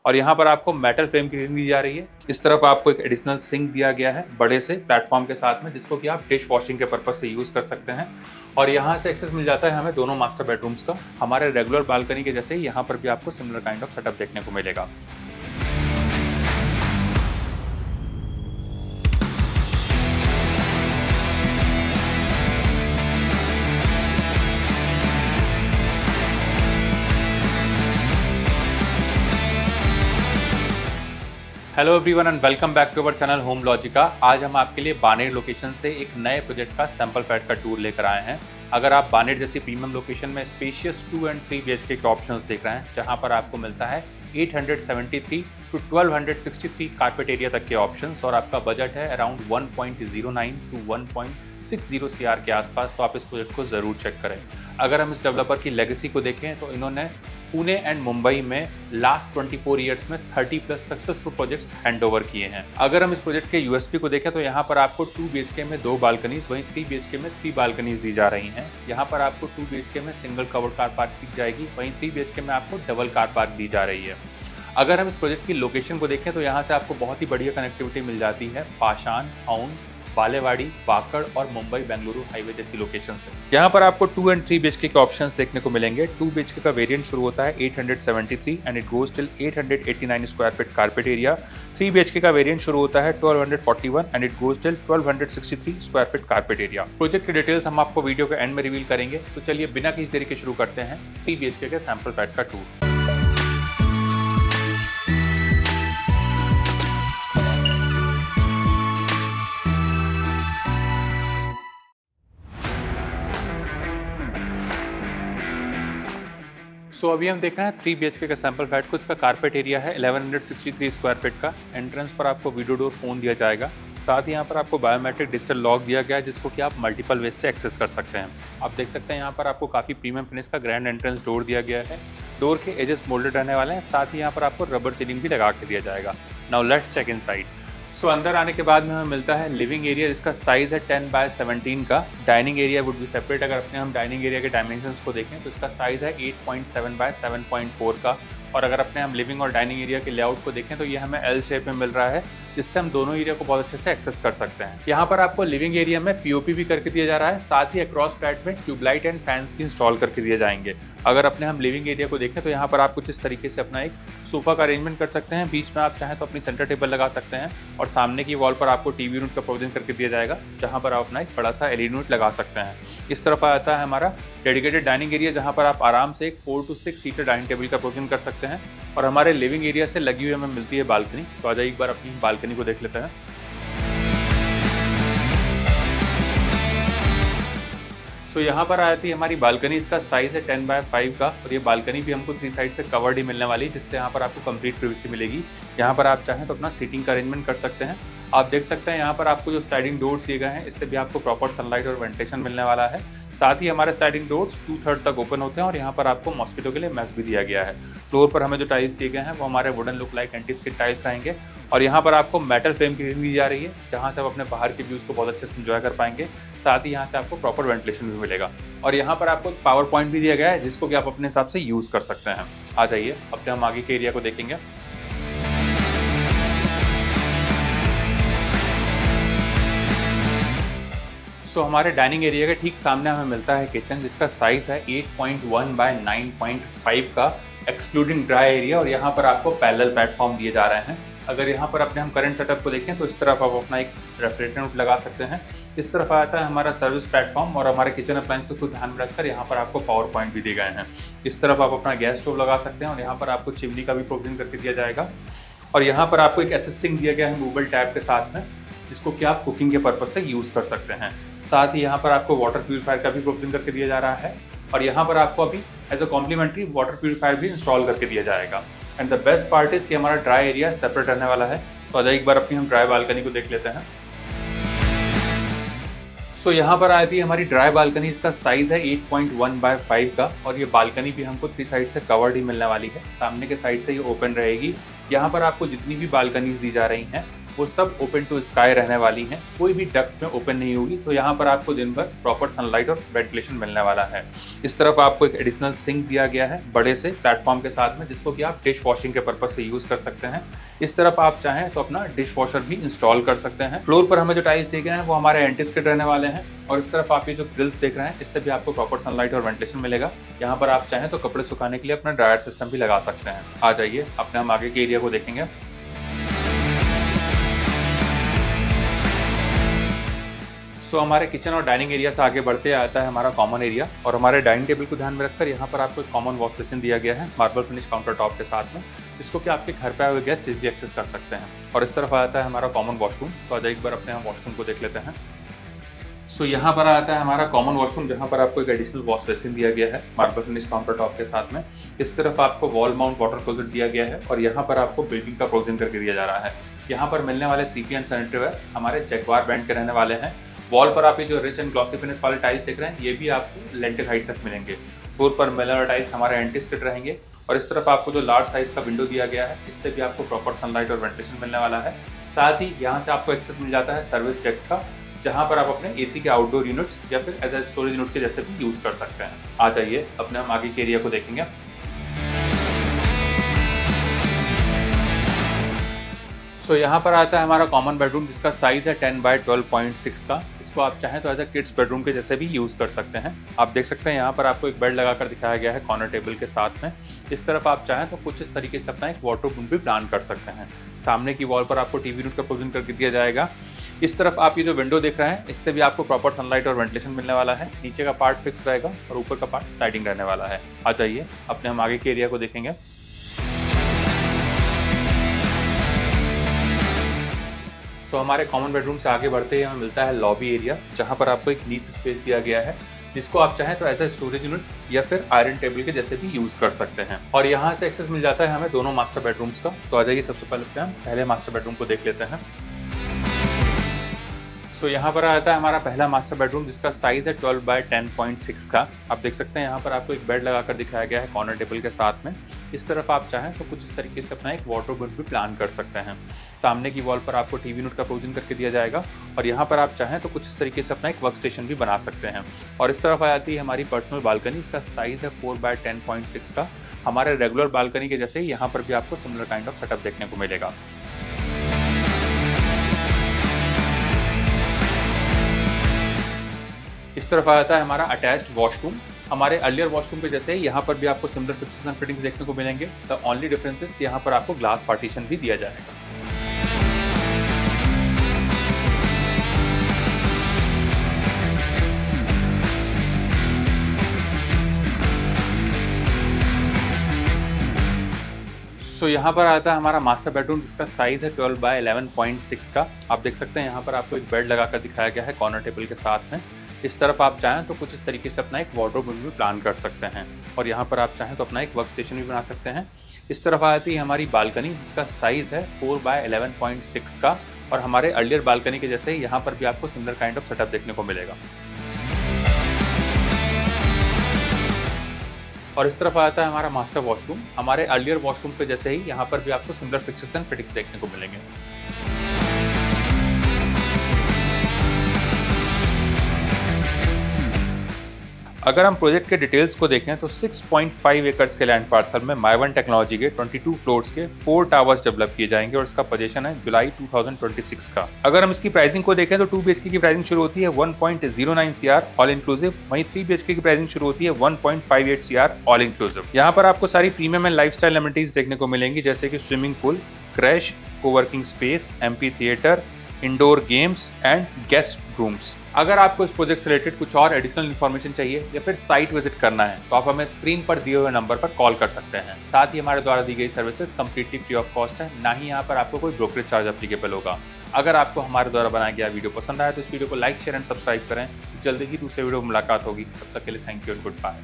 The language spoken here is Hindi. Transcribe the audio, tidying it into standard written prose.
और यहाँ पर आपको मेटल फ्रेम की रेलिंग दी जा रही है। इस तरफ आपको एक एडिशनल सिंक दिया गया है बड़े से प्लेटफॉर्म के साथ में, जिसको कि आप डिश वॉशिंग के पर्पज से यूज कर सकते हैं। और यहाँ से एक्सेस मिल जाता है हमें दोनों मास्टर बेडरूम्स का। हमारे रेगुलर बालकनी के जैसे ही यहाँ पर भी आपको सिमिलर काइंड ऑफ सेटअप देखने को मिलेगा। Hello everyone and welcome back to our channel Home Logica. आज हम आपके लिए बानेर लोकेशन से एक नए प्रोजेक्ट का सैंपल फ्लैट का टूर लेकर आए हैं। अगर आप बानेर जैसी प्रीमियम लोकेशन में स्पेशियस 2 एंड 3 BHK के ऑप्शंस देख रहे हैं, जहां पर आपको मिलता है 873 टू 1263 कारपेट एरिया तक के ऑप्शंस और आपका बजट है अराउंड 1.09 टू 1.60 CR के आसपास, तो आप इस प्रोजेक्ट को ज़रूर चेक करें। अगर हम इस डेवलपर की लेगेसी को देखें तो इन्होंने पुणे एंड मुंबई में लास्ट 24 ईयर्स में 30+ सक्सेसफुल प्रोजेक्ट्स हैंड ओवर किए हैं। अगर हम इस प्रोजेक्ट के यूएसपी को देखें तो यहाँ पर आपको 2 BHK में 2 बालकनीज, वहीं 3 BHK में 3 बालकनीज दी जा रही हैं। यहाँ पर आपको 2 BHK में सिंगल कवर्ड कार पार्क दी जाएगी, वहीं 3 BHK में आपको डबल कार पार्क दी जा रही है। अगर हम इस प्रोजेक्ट की लोकेशन को देखें तो यहाँ से आपको बहुत ही बढ़िया कनेक्टिविटी मिल जाती है पाषाण, औंध, बालेवाड़ी, वाकड़ और मुंबई बेंगलुरु हाईवे जैसी लोकेशन से। यहाँ पर आपको 2 एंड 3 BHK के ऑप्शंस देखने को मिलेंगे। 2 BHK का वेरिएंट शुरू होता है 873 and it goes till 889 square feet carpet area. 3 BHK का वेरिएंट शुरू होता है 1241 and it goes till 1263 square feet carpet area. Project की डिटेल्स हम आपको वीडियो के एंड में रिवील करेंगे, तो चलिए बिना किसी देरी के शुरू करते हैं 3 BHK के सैंपल फ्लैट का टूर। सो अभी हम देख रहे हैं 3 BHK का सैंपल फ्लैट को। इसका कारपेट एरिया है 1163 स्क्वायर फीट का। एंट्रेंस पर आपको वीडियो डोर फोन दिया जाएगा। साथ ही यहाँ पर आपको बायोमेट्रिक डिजिटल लॉक दिया गया है, जिसको कि आप मल्टीपल वेज से एक्सेस कर सकते हैं। आप देख सकते हैं यहाँ पर आपको काफ़ी प्रीमियम फिनिश का ग्रैंड एंट्रेंस डोर दिया गया है। डोर के एजेस मोल्डेड रहने वाले हैं, साथ ही यहाँ पर आपको रबर सीलिंग भी लगा के दिया जाएगा। Now let's check inside. So अंदर आने के बाद में हमें मिलता है लिविंग एरिया, जिसका साइज है 10x17 का। Dining area would be separate. अगर अपने हम डाइनिंग एरिया के डायमेंशंस को देखें तो इसका साइज है 8.7x7.4 का। और अगर अपने हम लिविंग और डाइनिंग एरिया के लेआउट को देखें तो ये हमें L शेप में मिल रहा है, जिससे हम दोनों एरिया को बहुत अच्छे से एक्सेस कर सकते हैं। यहाँ पर आपको लिविंग एरिया में POP भी करके दिया जा रहा है, साथ ही अक्रॉस फ्लैट में ट्यूबलाइट एंड फैंस भी इंस्टॉल करके दिए जाएंगे। अगर अपने हम लिविंग एरिया को देखें तो यहाँ पर आप कुछ इस तरीके से अपना एक सोफा का अरेंजमेंट कर सकते हैं। बीच में आप चाहें तो अपनी सेंटर टेबल लगा सकते हैं और सामने की वॉल पर आपको TV यूनिट का प्रोविजन करके दिया जाएगा, जहाँ पर आप अपना एक बड़ा सा LED यूनिट लगा सकते हैं। इस तरफ आता है हमारा डेडिकेटेड डाइनिंग एरिया, जहाँ पर आप आराम से एक 4 to 6 सीटर डाइनिंग टेबल का प्रोविजन कर सकते हैं। और हमारे लिविंग एरिया से लगी हुई हमें मिलती है बालकनी। तो आ जाइए एक बार अपनी बालकनी को देख लेते हैं। सो यहाँ पर आती है हमारी बालकनी। इसका साइज है 10x5 का और ये बालकनी भी हमको 3 साइड से कवर्ड ही मिलने वाली है, जिससे यहाँ पर आपको कंप्लीट प्राइवेसी मिलेगी। यहाँ पर आप चाहें तो अपना सीटिंग का अरेंजमेंट कर सकते हैं। आप देख सकते हैं यहाँ पर आपको जो स्लाइडिंग डोर्स दिए गए हैं, इससे भी आपको प्रॉपर सनलाइट और वेंटिलेशन मिलने वाला है। साथ ही हमारे स्लाइडिंग डोर्स 2/3 तक ओपन होते हैं और यहाँ पर आपको मॉस्किटो के लिए मैश भी दिया गया है। फ्लोर पर हमें जो टाइल्स दिए गए हैं वो हमारे wooden look like anti skid tiles रहेंगे। और यहाँ पर आपको मेटल फ्रेम की रेलिंग दी जा रही है, जहाँ से आप अपने बाहर के व्यूज़ को बहुत अच्छे से एंजॉय कर पाएंगे। साथ ही यहाँ से आपको प्रॉपर वेंटिलेशन भी मिलेगा। और यहाँ पर आपको पावर पॉइंट भी दिया गया है, जिसको कि आप अपने हिसाब से यूज़ कर सकते हैं। आ जाइए अब हम आगे के एरिया को देखेंगे। तो हमारे डाइनिंग एरिया के ठीक सामने हमें मिलता है किचन, जिसका साइज है 8.1x9.5 का एक्सक्लूडिंग ड्राई एरिया। और यहाँ पर आपको पैरेलल प्लेटफॉर्म दिए जा रहे हैं। अगर यहाँ पर अपने हम करंट सेटअप को देखें तो इस तरफ आप अपना एक रेफ्रिजरेटर यूनिट लगा सकते हैं। इस तरफ आता है हमारा सर्विस प्लेटफॉर्म और हमारे किचन अप्लायंसेस को ध्यान में रखकर यहाँ पर आपको पावर पॉइंट भी दिए गए हैं। इस तरफ आप अपना गैस स्टोव लगा सकते हैं और यहाँ पर आपको चिमनी का भी प्रोविजन करके दिया जाएगा। और यहाँ पर आपको एक असिस्टिंग दिया गया है मूवेबल टैब के साथ में, जिसको कि आप कुकिंग के पर्पज से यूज़ कर सकते हैं। साथ ही यहाँ पर आपको वाटर प्यूरीफायर का भी प्रोविजन करके दिया जा रहा है और यहाँ पर आपको अभी as a complimentary water purifier भी इंस्टॉल करके दिया जाएगा। And the best part is कि हमारा ड्राई एरिया सेपरेट रहने वाला है। तो एक बार अपनी हम ड्राई बालकनी को देख लेते हैं। सो यहाँ पर आती है हमारी ड्राई बालकनी। इसका साइज है 8.1x5 का और ये बालकनी भी हमको 3 साइड से कवर्ड ही मिलने वाली है। सामने के साइड से ये ओपन रहेगी। यहाँ पर आपको जितनी भी बालकनीज दी जा रही हैं वो सब ओपन टू स्काई रहने वाली हैं, कोई भी डक्ट में ओपन नहीं होगी। तो यहाँ पर आपको दिन भर प्रॉपर सनलाइट और वेंटिलेशन मिलने वाला है। इस तरफ आपको एक एडिशनल सिंक दिया गया है बड़े से प्लेटफॉर्म के साथ में, जिसको कि आप डिश वॉशिंग के पर्पज से यूज कर सकते हैं। इस तरफ आप चाहें तो अपना डिश वॉशर भी इंस्टॉल कर सकते हैं। फ्लोर पर हमें जो टाइल्स दिए गए हैं वो हमारे एंटी-स्किड रहने वाले हैं। और इस तरफ आप ये जो ग्रिल्स देख रहे हैं, इससे भी आपको प्रॉपर सनलाइट और वेंटिलेशन मिलेगा। यहाँ पर आप चाहें तो कपड़े सुखाने के लिए अपना ड्रायर सिस्टम भी लगा सकते हैं। आ जाइए, अपने हम आगे के एरिया को देखेंगे। हमारे किचन और डाइनिंग एरिया से आगे बढ़ते आता है हमारा कॉमन एरिया। और हमारे डाइनिंग टेबल को ध्यान में रखकर यहाँ पर आपको एक कॉमन वॉश बेसिन दिया गया है मार्बल फिनिश काउंटर टॉप के साथ में, जिसको कि आपके घर पे आए हुए गेस्ट भी एक्सेस कर सकते हैं। और इस तरफ आता है हमारा कॉमन वॉशरूम। तो आज एक बार अपने हम वॉशरूम को देख लेते हैं। यहाँ पर आता है हमारा कॉमन वॉशरूम, जहाँ पर आपको एक एडिशनल वॉश बेसिन दिया गया है मार्बल फिनिश काउंटर टॉप के साथ में। इस तरफ आपको वॉल माउंट वाटर क्लोजेट दिया गया है और यहाँ पर आपको बिल्डिंग का प्रोविजन करके दिया जा रहा है। यहाँ पर मिलने वाले सीपी एंड सैनिटरी वेयर हमारे जैगवार ब्रांड के रहने वाले हैं। वॉल पर आप ये जो रिच एंड ग्लॉसी फिनिश वाले टाइल्स देख रहे हैं, ये भी आपको लेंटेल हाइट तक मिलेंगे। फ्लोर पर मिलर टाइल्स हमारे एंटी-स्किड रहेंगे। और इस तरफ आपको जो लार्ज साइज का विंडो दिया गया है, इससे भी आपको प्रॉपर सनलाइट और वेंटिलेशन मिलने वाला है। साथ ही यहाँ से आपको एक्सेस मिल जाता है सर्विस डेक का, जहाँ पर आप अपने एसी के आउटडोर यूनिट्स या फिर एज ए स्टोरेज यूनिट के जैसे भी यूज कर सकते हैं। आ जाइए, अपने हम आगे के एरिया को देखेंगे। यहाँ पर आता है हमारा कॉमन बेडरूम, जिसका साइज है 10 बाय 12.6 का। इसको आप चाहें तो एज ए किड्स बेडरूम के जैसे भी यूज कर सकते हैं। आप देख सकते हैं यहाँ पर आपको एक बेड लगाकर दिखाया गया है कॉर्नर टेबल के साथ में। इस तरफ आप चाहें तो कुछ इस तरीके से अपना एक वार्डरोब रूम भी प्लान कर सकते हैं। सामने की वॉल पर आपको टीवी यूनिट का प्रोविजन करके दिया जाएगा। इस तरफ आप ये जो विंडो देख रहे हैं, इससे भी आपको प्रॉपर सनलाइट और वेंटिलेशन मिलने वाला है। नीचे का पार्ट फिक्स रहेगा और ऊपर का पार्ट स्लाइडिंग रहने वाला है। आ जाइए, अपने हम आगे के एरिया को देखेंगे। हमारे कॉमन बेडरूम से आगे बढ़ते ही हमें मिलता है लॉबी एरिया, जहाँ पर आपको एक नीच स्पेस दिया गया है, जिसको आप चाहें तो ऐसा स्टोरेज यूनिट या फिर आयरन टेबल के जैसे भी यूज कर सकते हैं। और यहाँ से एक्सेस मिल जाता है हमें दोनों मास्टर बेडरूम्स का। तो आ जाइए, सबसे पहले हम पहले मास्टर बेडरूम को देख लेते हैं। यहाँ पर आता है हमारा पहला मास्टर बेडरूम, जिसका साइज है 12 बाय 10.6 का। आप देख सकते हैं यहाँ पर आपको एक बेड लगाकर दिखाया गया है कॉर्नर टेबल के साथ में। इस तरफ आप चाहें तो कुछ इस तरीके से अपना एक वार्डरोब भी प्लान कर सकते हैं। सामने की वॉल पर आपको टीवी यूनिट का प्रोविजन करके दिया जाएगा और यहाँ पर आप चाहें तो कुछ इस तरीके से अपना एक वर्क स्टेशन भी बना सकते हैं। और इस तरफ आ जाती है हमारी पर्सनल बालकनी। इसका साइज है 4 बाय 10.6 का। हमारे रेगुलर बालकनी के जैसे ही यहाँ पर भी आपको सिमिलर काइंड ऑफ सेटअप देखने को मिलेगा। इस तरफ आ जाता है हमारा अटैच्ड वॉशरूम। हमारे अर्लियर वॉशरूम के जैसे ही यहाँ पर भी आपको सिमिलर फिक्सेस एंड फिटिंग्स देखने को मिलेंगे। द ओनली डिफरेंस इज यहाँ पर आपको ग्लास पार्टीशन भी दिया जाएगा। यहाँ पर आता है हमारा मास्टर बेडरूम, जिसका साइज है 12 बाय 11.6 का। आप देख सकते हैं यहाँ पर आपको एक बेड लगाकर दिखाया गया है कॉर्नर टेबल के साथ में। इस तरफ आप चाहें तो कुछ इस तरीके से अपना एक वार्डरोब भी प्लान कर सकते हैं और यहाँ पर आप चाहें तो अपना एक वर्क स्टेशन भी बना सकते हैं। इस तरफ आती है हमारी बालकनी, जिसका साइज है 4 बाय 11.6 का। और हमारे अर्लियर बालकनी के जैसे ही यहाँ पर भी आपको सिमिलर काइंड ऑफ सेटअप देखने को मिलेगा। और इस तरफ आता है हमारा मास्टर वॉशरूम। हमारे अर्लियर वॉशरूम के जैसे ही यहाँ पर भी आपको सिमिलर फिक्सेस एंड फिटिंग्स देखने को मिलेंगे। अगर हम प्रोजेक्ट के डिटेल्स को देखें तो 6.5 एकर्स के लैंड पार्सल में माइवन टेक्नोलॉजी के 22 फ्लोर्स के 4 टावर्स डेवलप किए जाएंगे और इसका पोजीशन है जुलाई 2026 का। अगर हम इसकी प्राइसिंग को देखें तो 2 BHK की प्राइसिंग शुरू होती है 1.09 CR ऑल इंक्लूसिव, वहीं 3 BHK की प्राइसिंग शुरू होती है 1.58 CR ऑल इंक्लूसिव। यहाँ पर आपको सारी प्रीमियम एंड लाइफस्टाइल एमिनिटीज देखने को मिलेंगी, जैसे कि swimming pool, crash, coworking space, amphi theatre, indoor games and guest rooms. अगर आपको इस प्रोजेक्ट से रिलेटेड कुछ और एडिशनल इन्फॉर्मेशन चाहिए या फिर साइट विजिट करना है तो आप हमें स्क्रीन पर दिए हुए नंबर पर कॉल कर सकते हैं। साथ ही हमारे द्वारा दी गई services completely free of cost है, ना ही यहाँ पर आपको कोई ब्रोकरेज चार्ज एप्लीकेबल होगा। अगर आपको हमारे द्वारा बनाया गया वीडियो पसंद आया तो इस वीडियो को लाइक, शेयर एंड सब्सक्राइब करें। जल्दी ही दूसरे वीडियो में मुलाकात होगी। तब तक के लिए thank you and good bye.